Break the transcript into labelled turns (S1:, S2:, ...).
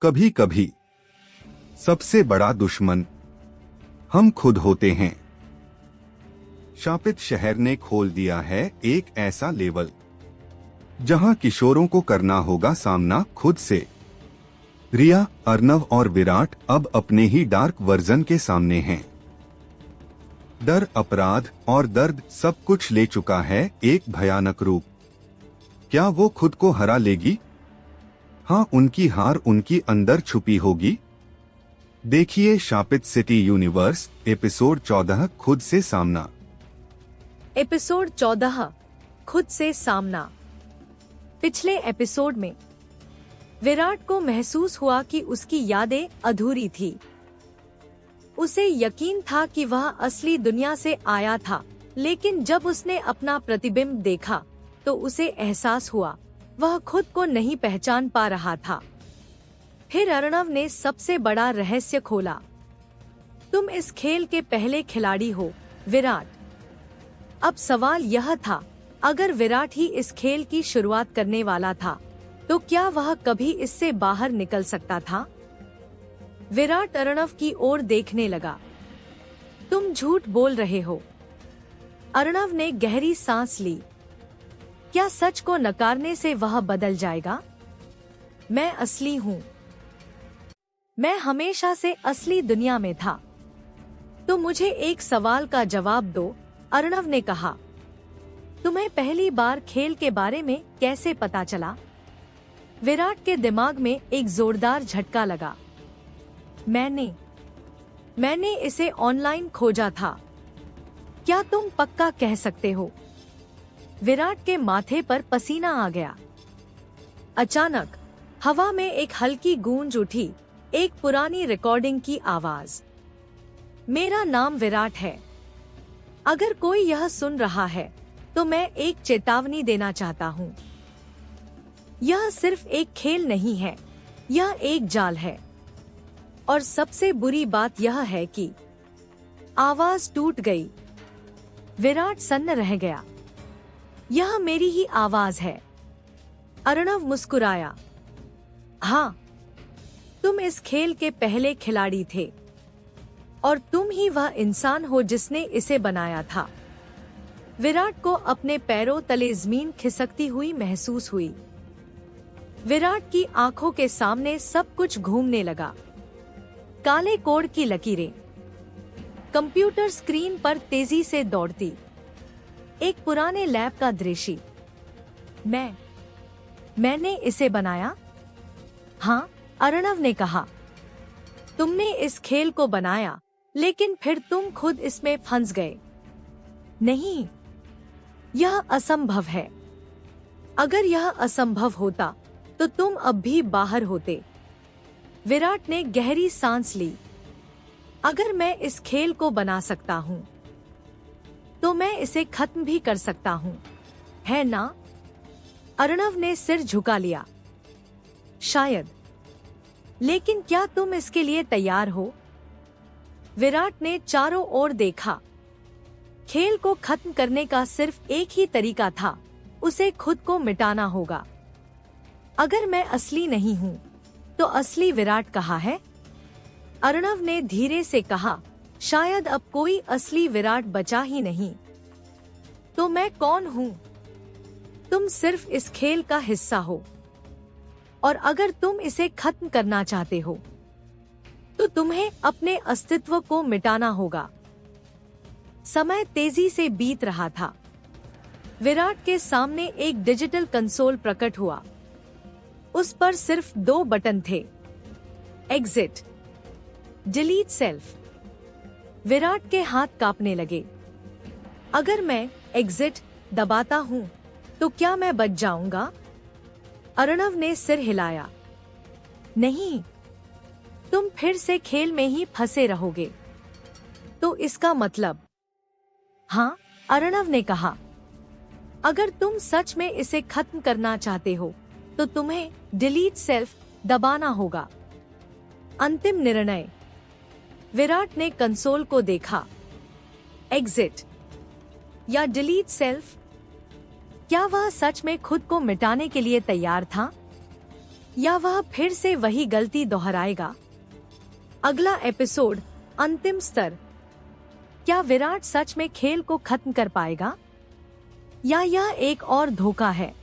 S1: कभी कभी सबसे बड़ा दुश्मन हम खुद होते हैं। शापित शहर ने खोल दिया है एक ऐसा लेवल जहां किशोरों को करना होगा सामना खुद से। रिया, अर्नव और विराट अब अपने ही डार्क वर्जन के सामने हैं। डर, अपराध और दर्द सब कुछ ले चुका है एक भयानक रूप। क्या वो खुद को हरा लेगी? हाँ, उनकी हार उनकी अंदर छुपी होगी। देखिए शापित सिटी यूनिवर्स एपिसोड 14 खुद से सामना।
S2: एपिसोड 14 खुद से सामना। पिछले एपिसोड में विराट को महसूस हुआ कि उसकी यादें अधूरी थी। उसे यकीन था कि वह असली दुनिया से आया था, लेकिन जब उसने अपना प्रतिबिंब देखा तो उसे एहसास हुआ वह खुद को नहीं पहचान पा रहा था। फिर अर्णव ने सबसे बड़ा रहस्य खोला। तुम इस खेल के पहले खिलाड़ी हो, विराट। अब सवाल यह था, अगर विराट ही इस खेल की शुरुआत करने वाला था तो क्या वह कभी इससे बाहर निकल सकता था? विराट अर्णव की ओर देखने लगा। तुम झूठ बोल रहे हो। अर्णव ने गहरी सांस ली। क्या सच को नकारने से वह बदल जाएगा? मैं असली हूँ। मैं हमेशा से असली दुनिया में था। तो मुझे एक सवाल का जवाब दो, अर्णव ने कहा। तुम्हें पहली बार खेल के बारे में कैसे पता चला? विराट के दिमाग में एक जोरदार झटका लगा। मैंने इसे ऑनलाइन खोजा था। क्या तुम पक्का कह सकते हो? विराट के माथे पर पसीना आ गया। अचानक हवा में एक हल्की गूंज उठी, एक पुरानी रिकॉर्डिंग की आवाज। मेरा नाम विराट है। अगर कोई यह सुन रहा है तो मैं एक चेतावनी देना चाहता हूँ। यह सिर्फ एक खेल नहीं है, यह एक जाल है। और सबसे बुरी बात यह है कि आवाज टूट गई। विराट सन्न रह गया। यह मेरी ही आवाज है। अर्णव मुस्कुराया। हाँ, तुम इस खेल के पहले खिलाड़ी थे और तुम ही वह इंसान हो जिसने इसे बनाया था। विराट को अपने पैरों तले जमीन खिसकती हुई महसूस हुई। विराट की आंखों के सामने सब कुछ घूमने लगा। काले कोड की लकीरें कंप्यूटर स्क्रीन पर तेजी से दौड़ती। एक पुराने लैब का दृश्य। मैंने इसे बनाया। हाँ, अर्णव ने कहा। तुमने इस खेल को बनाया, लेकिन फिर तुम खुद इसमें फंस गए। नहीं, यह असंभव है। अगर यह असंभव होता तो तुम अब भी बाहर होते। विराट ने गहरी सांस ली। अगर मैं इस खेल को बना सकता हूँ तो मैं इसे खत्म भी कर सकता हूँ, है ना? अर्णव ने सिर झुका लिया। शायद, लेकिन क्या तुम इसके लिए तैयार हो? विराट ने चारों ओर देखा। खेल को खत्म करने का सिर्फ एक ही तरीका था, उसे खुद को मिटाना होगा। अगर मैं असली नहीं हूँ तो असली विराट कहाँ है? अर्णव ने धीरे से कहा। शायद अब कोई असली विराट बचा ही नहीं। तो मैं कौन हूँ? तुम सिर्फ इस खेल का हिस्सा हो। और अगर तुम इसे खत्म करना चाहते हो तो तुम्हें अपने अस्तित्व को मिटाना होगा। समय तेजी से बीत रहा था। विराट के सामने एक डिजिटल कंसोल प्रकट हुआ। उस पर सिर्फ 2 बटन थे, एग्जिट, डिलीट सेल्फ। विराट के हाथ कांपने लगे। अगर मैं एग्जिट दबाता हूँ तो क्या मैं बच जाऊंगा? अर्णव ने सिर हिलाया। नहीं, तुम फिर से खेल में ही फंसे रहोगे। तो इसका मतलब? हाँ, अर्णव ने कहा। अगर तुम सच में इसे खत्म करना चाहते हो तो तुम्हें डिलीट सेल्फ दबाना होगा। अंतिम निर्णय। विराट ने कंसोल को देखा। एग्जिट या डिलीट सेल्फ? क्या वह सच में खुद को मिटाने के लिए तैयार था? या वह फिर से वही गलती दोहराएगा? अगला एपिसोड, अंतिम स्तर। क्या विराट सच में खेल को खत्म कर पाएगा या यह एक और धोखा है?